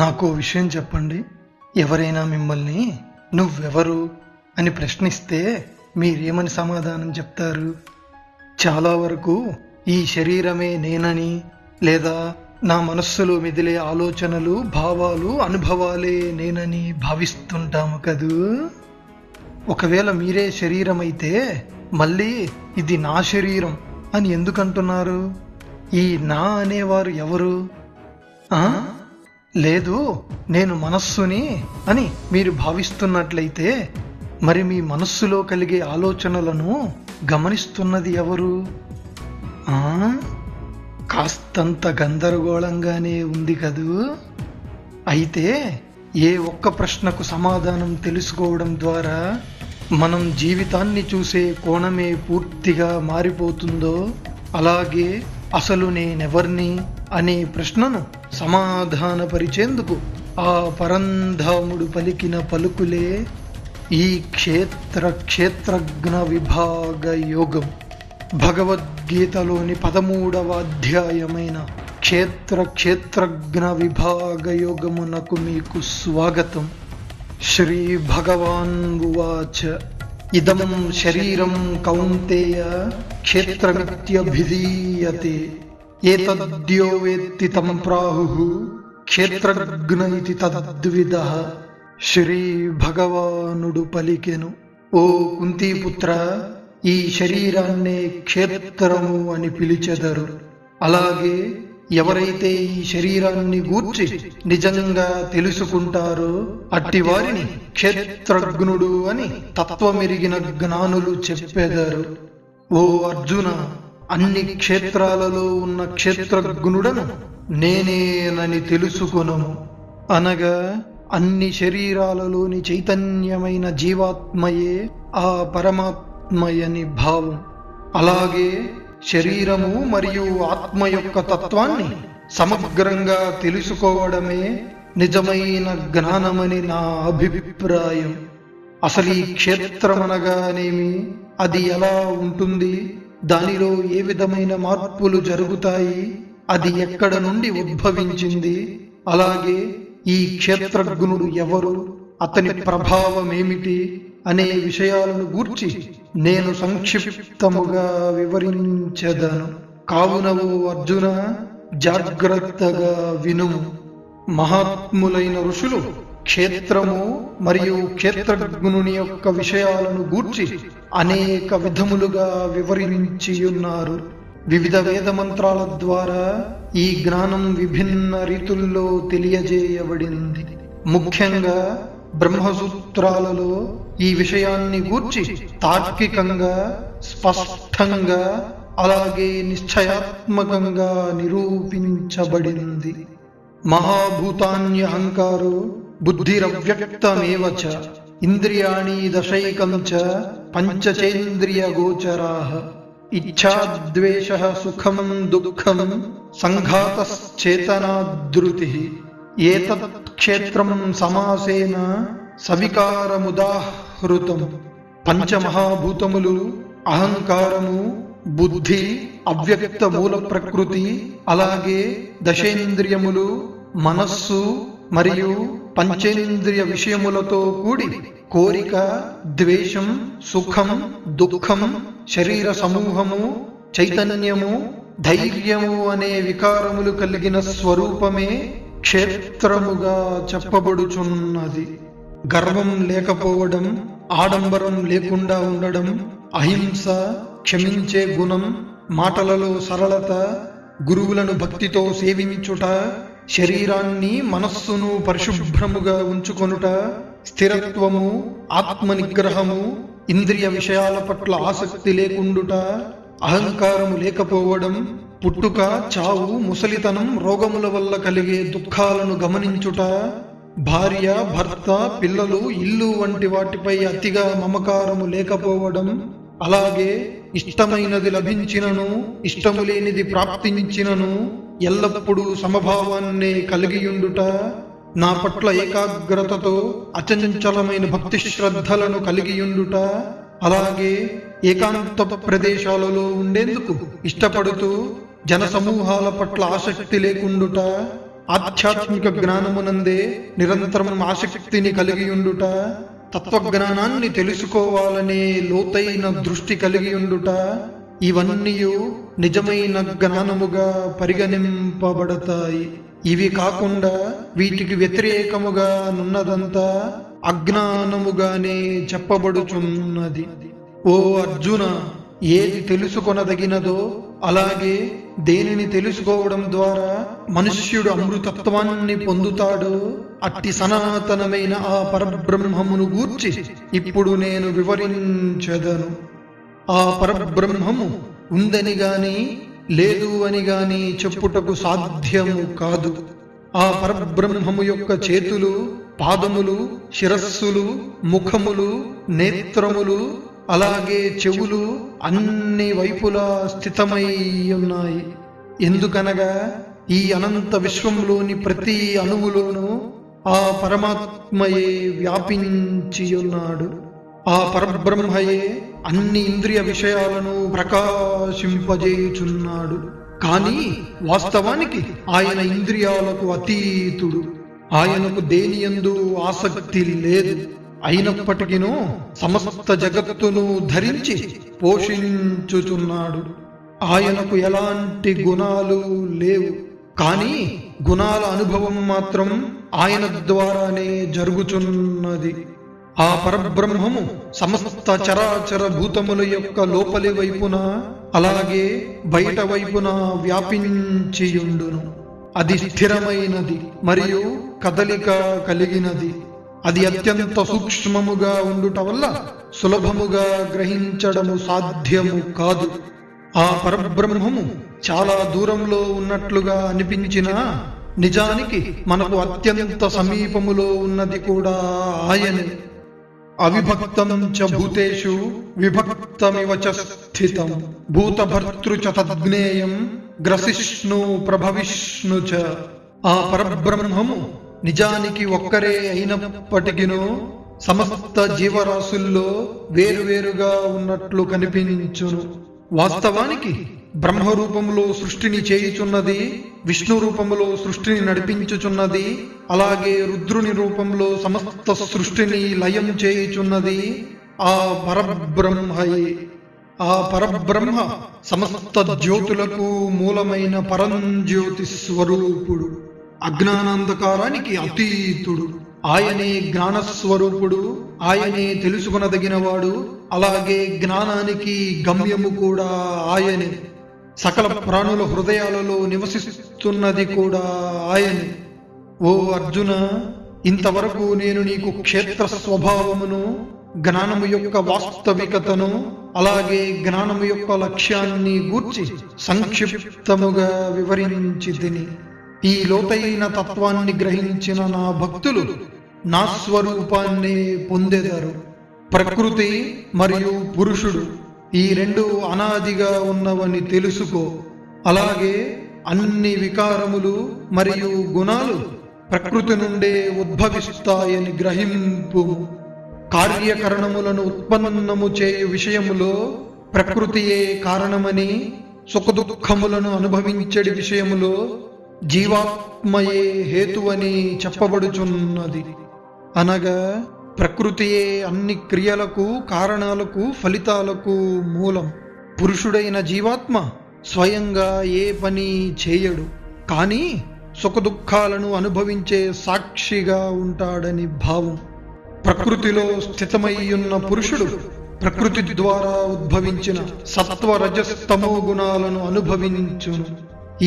నాకో విషయం చెప్పండి. ఎవరైనా మిమ్మల్ని నువ్వెవరు అని ప్రశ్నిస్తే మీరేమని సమాధానం చెప్తారు? చాలా వరకు ఈ శరీరమే నేనని, లేదా నా మనస్సులో మెదిలే ఆలోచనలు, భావాలు, అనుభవాలే నేనని భావిస్తుంటాము కదూ. ఒకవేళ మీరే శరీరం అయితే మళ్ళీ ఇది నా శరీరం అని ఎందుకంటున్నారు? ఈ నా అనేవారు ఎవరు? లేదు, నేను మనస్సుని అని మీరు భావిస్తున్నట్లయితే మరి మీ మనస్సులో కలిగే ఆలోచనలను గమనిస్తున్నది ఎవరు? కాస్తంత గందరగోళంగానే ఉంది కదూ. అయితే ఏ ఒక్క ప్రశ్నకు సమాధానం తెలుసుకోవడం ద్వారా మనం జీవితాన్ని చూసే కోణమే పూర్తిగా మారిపోతుందో, అలాగే అసలు నేనెవర్ని అనే ప్రశ్నను సమాధానపరిచేందుకు ఆ పరంధాముడు పలికిన పలుకులే ఈ క్షేత్రజ్ఞ విభాగ యోగం. భగవద్గీతలోని 13వ అధ్యాయమైన క్షేత్రజ్ఞ విభాగ యోగమునకు మీకు స్వాగతం. శ్రీ భగవాన్ ఉవాచ ఇదం శరీరం కౌంతేయ క్షేత్రమిత్యభిధీయతే ఏతద్యో వేత్తి తం ప్రాహుః క్షేత్రజ్ఞ ఇతి తద్విదః. శ్రీ భగవానుడు పలికెను, ఓ కుంతీపుత్ర, ఈ శరీరాన్నే క్షేత్రము అని పిలిచెదరు. అలాగే ఎవరైతే ఈ శరీరాన్ని గూర్చి నిజంగా తెలుసుకుంటారో అట్టి వారిని క్షేత్రజ్ఞుడు అని తత్వమెరిగిన జ్ఞానులు చెప్పెదరు. ఓ అర్జున, అన్ని క్షేత్రాలలో ఉన్న క్షేత్రజ్ఞుడను నేనేనని తెలుసుకొనుము. అనగా అన్ని శరీరాలలోని చైతన్యమైన జీవాత్మయే ఆ పరమాత్మయని భావం. అలాగే శరీరము మరియు ఆత్మ యొక్క తత్వాన్ని సమగ్రంగా తెలుసుకోవడమే నిజమైన జ్ఞానమని నా అభిప్రాయం. అసలు ఈ క్షేత్రమనగానేమి, అది ఎలా ఉంటుంది, దానిలో ఏ విధమైన మార్పులు జరుగుతాయి, అది ఎక్కడ నుండి ఉద్భవించింది, అలాగే ఈ క్షేత్రజ్ఞుడు ఎవరు, అతని ప్రభావమేమిటి అనే విషయాలను గూర్చి నేను సంక్షిప్తముగా వివరించెదను. కావున ఓ అర్జున, జాగ్రత్తగా వినుము. మహాత్ములైన ఋషులు క్షేత్రము మరియు క్షేత్రజ్ఞుని యొక్క విషయాలను గూర్చి అనేక విధములుగా వివరించియున్నారు. వివిధ వేద మంత్రాల ద్వారా ఈ జ్ఞానం విభిన్న రీతుల్లో తెలియజేయబడింది. ముఖ్యంగా బ్రహ్మసూత్రాలలో ఈ విషయాన్ని గూర్చి తార్కికంగా, స్పష్టంగా, అలాగే నిశ్చయాత్మకంగా నిరూపించబడింది. మహాభూతాన్యహంకారో బుద్ధిరవ్యక్తమేవ చ ఇంద్రియాణి దశైకం చ పంచచేంద్రియ గోచరాః ఇచ్ఛాద్వేషః సుఖం దుఃఖం సంఘాతశ్చేతనాధృతిః ఏతత్ క్షేత్రం సమాసేన సవికారముదాహృతం. పంచమహాభూతములు, అహంకారము, బుద్ధి, అవ్యక్త మూల ప్రకృతి, అలాగే దశేంద్రియములు, మనస్సు మరియు పంచేంద్రియ విషయములతో కూడి కోరిక, ద్వేషం, సుఖం, దుఃఖం, శరీర సమూహము, చైతన్యము, ధైర్యము అనే వికారములు కలిగిన స్వరూపమే క్షేత్రముగా చెప్పబడుచున్నది. గర్వం లేకపోవడం, ఆడంబరం లేకుండా ఉండడం, అహింస, క్షమించే గుణం, మాటలలో సరళత, గురువులను భక్తితో సేవించుట, శరీరాన్ని మనస్సును పరిశుభ్రముగా ఉంచుకొనుట, స్థిరత్వము, ఆత్మ నిగ్రహము, ఇంద్రియ విషయాల పట్ల ఆసక్తి లేకుండుట, అహంకారము లేకపోవడం, పుట్టుక, చావు, ముసలితనం, రోగముల వల్ల కలిగే దుఃఖాలను గమనించుట, భార్య, భర్త, పిల్లలు, ఇల్లు వంటి వాటిపై అతిగా మమకారము లేకపోవడం, అలాగే ఇష్టమైనది లభించినను ఇష్టము లేనిది ప్రాప్తించినను ఎల్లప్పుడూ సమభావాన్నే కలిగియుండుట, నా పట్ల ఏకాగ్రతతో అచంచలమైన భక్తి శ్రద్ధలను కలిగియుండుట, అలాగే ఏకాంత ప్రదేశాలలో ఉండేందుకు ఇష్టపడుతూ జనసమూహాల పట్ల ఆసక్తి లేకుండుట, ఆధ్యాత్మిక జ్ఞానమునందే నిరంతరం ఆసక్తిని కలిగి ఉండుట, తత్వజ్ఞానాన్ని తెలుసుకోవాలనే లోతైన దృష్టి కలిగి ఉండుట, ఇవన్నీ నిజమైన జ్ఞానముగా పరిగణింపబడతాయి. ఇవి కాకుండా వీటికి వ్యతిరేకముగా నున్నదంతా అజ్ఞానముగానే చెప్పబడుచున్నది. ఓ అర్జున, ఏది తెలుసుకొనదగినదో అలాగే దేనిని తెలుసుకోవడం ద్వారా మనుష్యుడు అమృతత్వాన్ని పొందుతాడో అట్టి సనాతనమైన ఆ పరబ్రహ్మమును గూర్చి ఇప్పుడు నేను వివరించెదను. ఆ పరబ్రహ్మము ఉందని గాని లేదు అని గాని చెప్పుటకు సాధ్యము కాదు. ఆ పరబ్రహ్మము యొక్క చేతులు, పాదములు, శిరస్సులు, ముఖములు, నేత్రములు, అలాగే చెవులు అన్ని వైపులా స్థితమై ఉన్నాయి. ఎందుకనగా ఈ అనంత విశ్వంలోని ప్రతి అణువులోనూ ఆ పరమాత్మయే వ్యాపించి ఉన్నాడు. ఆ పరబ్రహ్మయే అన్ని ఇంద్రియ విషయాలను ప్రకాశింపజేయుచున్నాడు. కానీ వాస్తవానికి ఆయన ఇంద్రియాలకు అతీతుడు. ఆయనకు దేనియందు ఆసక్తి లేదు. అయినప్పటికీనూ సమస్త జగత్తును ధరించి పోషించుచున్నాడు. ఆయనకు ఎలాంటి గుణాలు లేవు. కానీ గుణాల అనుభవం మాత్రం ఆయన ద్వారానే జరుగుచున్నది. ఆ పరబ్రహ్మము సమస్త చరాచర భూతముల యొక్క లోపలి వైపున అలాగే బయట వైపున వ్యాపించియుండును. అది స్థిరమైనది మరియు కదలిక కలిగినది. అది అత్యంత సూక్ష్మముగా ఉండుట వల్ల సులభముగా గ్రహించడము సాధ్యము కాదు. ఆ పరబ్రహ్మము చాలా దూరంలో ఉన్నట్లుగా అనిపించినా నిజానికి మనకు అత్యంత సమీపములో ఉన్నది కూడా ఆయనే. అవిభక్తం చ భూతేషు విభక్తమివ చ స్థితం భూతభర్తృ చ తద్జ్ఞేయం గ్రసిష్ణు ప్రభవిష్ణు చ. ఆ పరబ్రహ్మము నిజానికి ఒక్కరే అయినప్పటికినూ సమస్త జీవరాశుల్లో వేరువేరుగా ఉన్నట్లు కనిపించును. వాస్తవానికి బ్రహ్మ రూపంలో సృష్టిని చేయుచున్నది, విష్ణు రూపంలో సృష్టిని నడిపించుచున్నది, అలాగే రుద్రుని రూపంలో సమస్త సృష్టిని లయం చేయుచున్నది ఆ పరబ్రహ్మయే. ఆ పరబ్రహ్మ సమస్త జ్యోతులకు మూలమైన పరంజ్యోతి స్వరూపుడు, అజ్ఞానాంధకారానికి అతీతుడు. ఆయనే జ్ఞానస్వరూపుడు, ఆయనే తెలుసుకొనదగినవాడు, అలాగే జ్ఞానానికి గమ్యము కూడా ఆయనే. సకల ప్రాణుల హృదయాలలో నివసిస్తున్నది కూడా ఆయనే. ఓ అర్జున, ఇంతవరకు నేను నీకు క్షేత్ర స్వభావమును, జ్ఞానము యొక్క వాస్తవికతను, అలాగే జ్ఞానము యొక్క లక్ష్యాన్ని గూర్చి సంక్షిప్తముగా వివరించి తిని. ఈ లోతైన తత్వాన్ని గ్రహించిన నా భక్తులు నా స్వరూపాన్ని పొందెదరు. ప్రకృతి మరియు పురుషుడు ఈ రెండు అనాదిగా ఉన్నవని తెలుసుకో. అలాగే అన్ని వికారములు మరియు గుణాలు ప్రకృతి నుండే ఉద్భవిస్తాయని గ్రహింపు. కార్యకరణములను ఉత్పన్నము చేయు విషయములో ప్రకృతియే కారణమని, సుఖదుఖములను అనుభవించడి విషయములో జీవాత్మయే హేతువని చెప్పబడుచున్నది. అనగా ప్రకృతియే అన్ని క్రియలకు, కారణాలకు, ఫలితాలకు మూలం. పురుషుడైన జీవాత్మ స్వయంగా ఏ పని చేయడు, కానీ సుఖదుఖాలను అనుభవించే సాక్షిగా ఉంటాడని భావం. ప్రకృతిలో స్థితమై ఉన్న పురుషుడు ప్రకృతి ద్వారా ఉద్భవించిన సత్వ రజస్తమో గుణాలను అనుభవించును.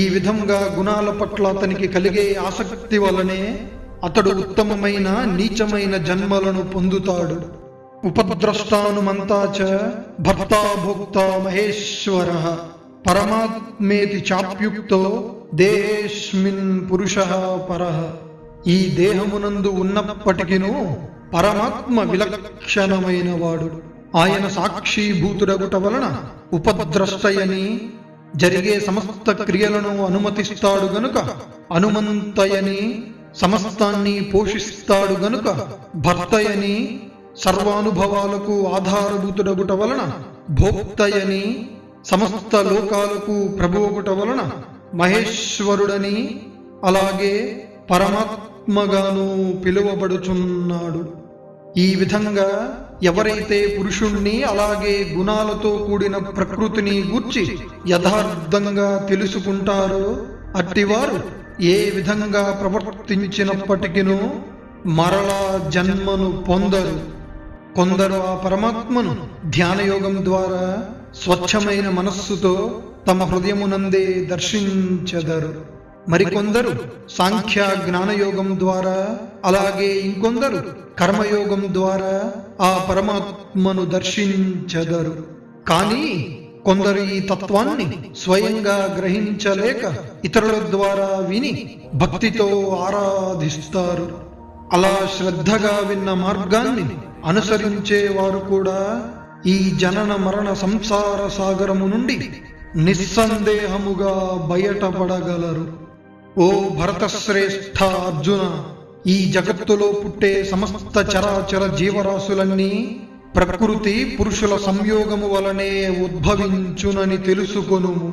ఈ విధంగా గుణాల పట్ల అతనికి కలిగే ఆసక్తి వలనే అతడు ఉత్తమమైన నీచమైన జన్మలను పొందుతాడు. ఉపద్రష్టానుమంతా చ భర్తా భోక్తా మహేశ్వరః పరమాత్మేతి చాప్యుక్తో దేహేస్మిన్ పురుషః పరః. ఈ దేహమునందు ఉన్నప్పటికినూ పరమాత్మ విలక్షణమైన వాడు. ఆయన సాక్షిభూతుడగుట వలన ఉపద్రష్టయని, జరిగే సమస్త క్రియలను అనుమతిస్తాడు గనుక అనుమంతయని, సమస్తాన్ని పోషిస్తాడు గనుక భర్తయని, సర్వానుభవాలకు ఆధారభూతుడగుట వలన భోక్తయని, సమస్త లోకాలకు ప్రభువుగుట వలన మహేశ్వరుడని, అలాగే పరమాత్మగాను పిలువబడుచున్నాడు. ఈ విధంగా ఎవరైతే పురుషుణ్ణి అలాగే గుణాలతో కూడిన ప్రకృతిని గూర్చి యథార్థంగా తెలుసుకుంటారో అట్టివారు ఏ విధంగా ప్రవర్తించినప్పటికీ మరలా జన్మను పొందరు. కొందరు ఆ పరమాత్మను ధ్యానయోగం ద్వారా స్వచ్ఛమైన మనస్సుతో తమ హృదయమునందే దర్శించెదరు. మరికొందరు సాంఖ్య జ్ఞానయోగం ద్వారా, అలాగే ఇంకొందరు కర్మయోగం ద్వారా ఆ పరమాత్మను దర్శించెదరు. కానీ కొందరు ఈ తత్వాన్ని స్వయంగా గ్రహించలేక ఇతరుల ద్వారా విని భక్తితో ఆరాధిస్తారు. అలా శ్రద్ధగా విన్న మార్గాన్ని అనుసరించే వారు కూడా ఈ జనన మరణ సంసార సాగరము నుండి నిస్సందేహముగా బయటపడగలరు. ఓ భరతశ్రేష్ఠ అర్జున, ఈ జగత్తులో పుట్టే సమస్త చరాచర జీవరాశులన్నీ ప్రకృతి పురుషుల సంయోగము వలనే ఉద్భవించునని తెలుసుకొనుము.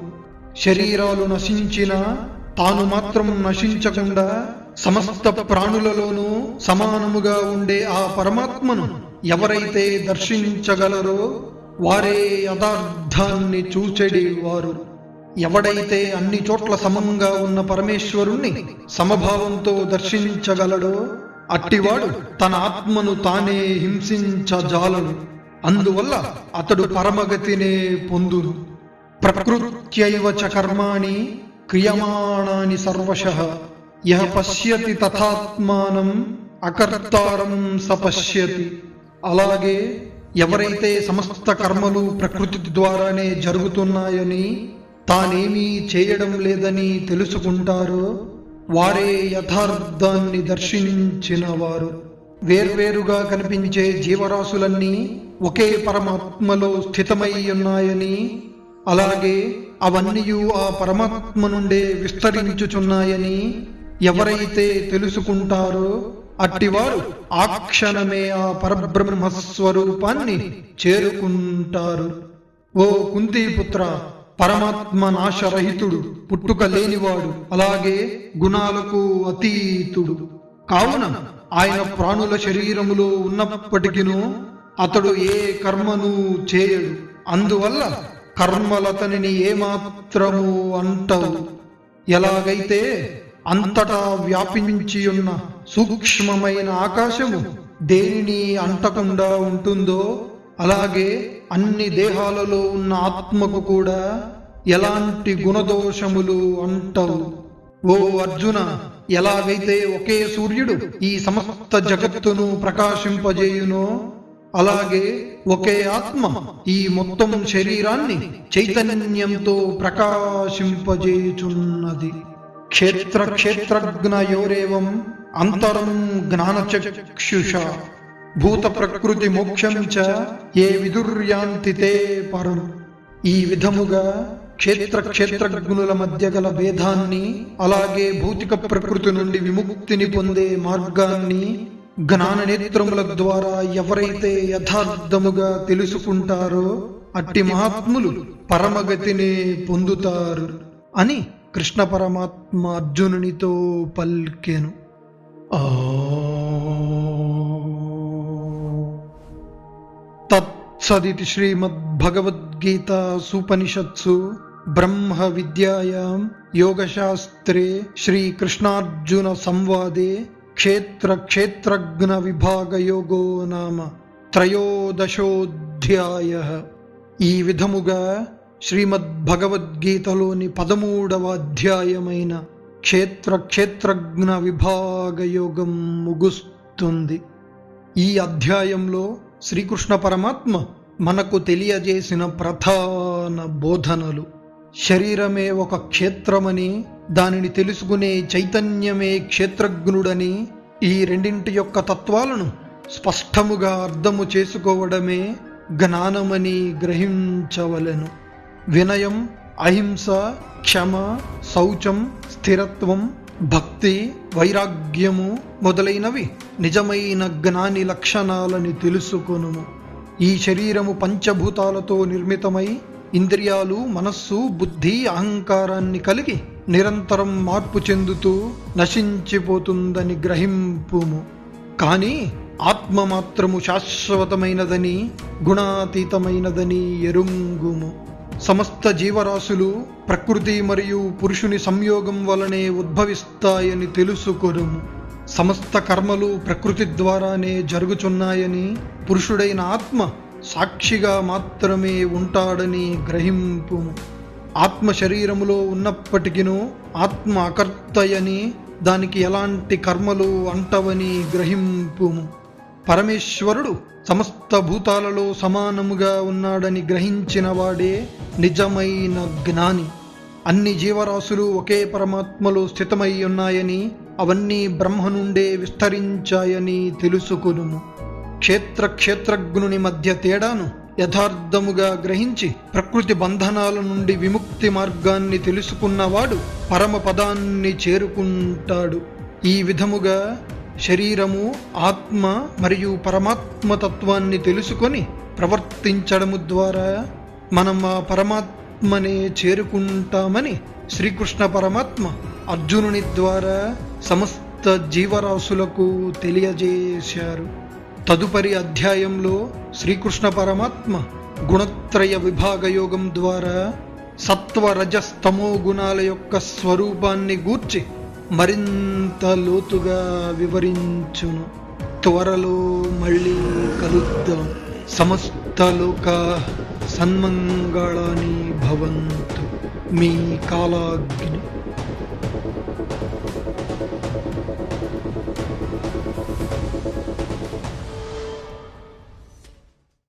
శరీరాలు నశించిన తాను మాత్రం నశించకుండా సమస్త ప్రాణులలోనూ సమానముగా ఉండే ఆ పరమాత్మను ఎవరైతే దర్శించగలరో వారే యథార్థాన్ని చూచెడి వారు. ఎవడైతే అన్ని చోట్ల సమంగా ఉన్న పరమేశ్వరుణ్ణి సమభావంతో దర్శించగలడో అట్టివాడు తన ఆత్మను తానే హింసించజాలడు. అందువల్ల అతడు పరమగతినే పొందును. ప్రకృత్యైవ చ కర్మాణి క్రియమాణాని సర్వశః యః పశ్యతి తథాత్మానం అకర్తారం సపశ్యతి. అలాగే ఎవరైతే సమస్త కర్మలు ప్రకృతి ద్వారానే జరుగుతున్నాయని తానేమీ చేయడం లేదని తెలుసుకుంటారో వారే యథార్థాన్ని దర్శించిన వారు. వేర్వేరుగా కనిపించే జీవరాశులన్నీ ఒకే పరమాత్మలో స్థితమై ఉన్నాయని, అలాగే అవన్నీ ఆ పరమాత్మ నుండే విస్తరించుచున్నాయని ఎవరైతే తెలుసుకుంటారో అట్టివారు ఆ క్షణమే ఆ పరబ్రహ్మస్వరూపాన్ని చేరుకుంటారు. ఓ కుంతీపుత్ర, పరమాత్మ నాశరహితుడు, పుట్టుక లేనివాడు, అలాగే గుణాలకు అతీతుడు. కావున ఆయన ప్రాణుల శరీరములో ఉన్నప్పటికీ అతడు ఏ కర్మను చేయడు. అందువల్ల కర్మలతనిని ఏమాత్రము అంటవు. ఎలాగైతే అంతటా వ్యాపించి ఉన్న సూక్ష్మమైన ఆకాశము దేనిని అంటకుండా ఉంటుందో అలాగే అన్ని దేహాలలో ఉన్న ఆత్మకు కూడా ఎలాంటి గుణదోషములు అంటవు. ఓ అర్జున, ఎలాగైతే ఒకే సూర్యుడు ఈ సమస్త జగత్తును ప్రకాశింపజేయునో అలాగే ఒకే ఆత్మ ఈ మొత్తం శరీరాన్ని చైతన్యంతో ప్రకాశింపజేయుచున్నది. క్షేత్ర క్షేత్రజ్ఞయోరేవం అంతరం జ్ఞానచక్షుష భూత ప్రకృతి మోక్షం చ ఏ విదుర్యాంతి తే పరం. ఈ విధముగా క్షేత్ర క్షేత్రజ్ఞుల మధ్య గల భేదాన్ని, అలాగే భౌతిక ప్రకృతి నుండి విముక్తిని పొందే మార్గాన్ని జ్ఞాన నేత్రముల ద్వారా ఎవరైతే యథార్థముగా తెలుసుకుంటారో అట్టి మహాత్ములు పరమగతిని పొందుతారు అని కృష్ణ పరమాత్మ అర్జునునితో పల్కెను. తత్సదితి శ్రీమద్భగవద్గీతాసూపనిషత్సు బ్రహ్మ విద్యాయాం యోగశాస్త్రే శ్రీకృష్ణార్జున సంవాదే క్షేత్ర క్షేత్రజ్ఞ విభాగయోగో నామ త్రయోదశోధ్యాయః. ఈ విధముగా శ్రీమద్భగవద్గీతలోని 13వ అధ్యాయమైన క్షేత్ర క్షేత్రజ్ఞ విభాగయోగం ముగుస్తుంది. ఈ అధ్యాయంలో శ్రీకృష్ణ పరమాత్మ మనకు తెలియజేసిన ప్రధాన బోధనలు: శరీరమే ఒక క్షేత్రమని, దానిని తెలుసుకునే చైతన్యమే క్షేత్రజ్ఞుడని, ఈ రెండింటి యొక్క తత్వాలను స్పష్టముగా అర్థము చేసుకోవడమే జ్ఞానమని గ్రహించవలెను. వినయం, అహింస, క్షమ, శౌచం, స్థిరత్వం, భక్తి, వైరాగ్యము మొదలైనవి నిజమైన జ్ఞాని లక్షణాలని తెలుసుకొనుము. ఈ శరీరము పంచభూతాలతో నిర్మితమై ఇంద్రియాలు, మనస్సు, బుద్ధి, అహంకారాన్ని కలిగి నిరంతరం మార్పు చెందుతూ నశించిపోతుందని గ్రహింపుము. కాని ఆత్మ మాత్రము శాశ్వతమైనదని, గుణాతీతమైనదని ఎరుంగుము. సమస్త జీవరాశులు ప్రకృతి మరియు పురుషుని సంయోగం వలనే ఉద్భవిస్తాయని తెలుసుకొనుము. సమస్త కర్మలు ప్రకృతి ద్వారానే జరుగుచున్నాయని, పురుషుడైన ఆత్మ సాక్షిగా మాత్రమే ఉంటాడని గ్రహింపుము. ఆత్మ శరీరములో ఉన్నప్పటికినూ ఆత్మ అకర్తయని, దానికి ఎలాంటి కర్మలు అంటవని గ్రహింపుము. పరమేశ్వరుడు సమస్త భూతాలలో సమానముగా ఉన్నాడని గ్రహించిన వాడే నిజమైన జ్ఞాని. అన్ని జీవరాశులు ఒకే పరమాత్మలో స్థితమై ఉన్నాయని, అవన్నీ బ్రహ్మ నుండే విస్తరించాయని తెలుసుకొనుము. క్షేత్రజ్ఞుని మధ్య తేడాను యథార్థముగా గ్రహించి ప్రకృతి బంధనాల నుండి విముక్తి మార్గాన్ని తెలుసుకున్నవాడు పరమపదాన్ని చేరుకుంటాడు. ఈ విధముగా శరీరము, ఆత్మ మరియు పరమాత్మ తత్వాన్ని తెలుసుకొని ప్రవర్తించడము ద్వారా మనం ఆ పరమాత్మనే చేరుకుంటామని శ్రీకృష్ణ పరమాత్మ అర్జునుని ద్వారా సమస్త జీవరాశులకు తెలియజేశారు. తదుపరి అధ్యాయంలో శ్రీకృష్ణ పరమాత్మ గుణత్రయ విభాగ యోగం ద్వారా సత్వరజస్తమో గుణాల యొక్క స్వరూపాన్ని గూర్చి మరింత లోతుగా వివరించును. త్వరలో మళ్ళీ కలుద్దాం. సమస్త లోక సన్మంగళాని భవంతు. మీ కాలాగ్ని.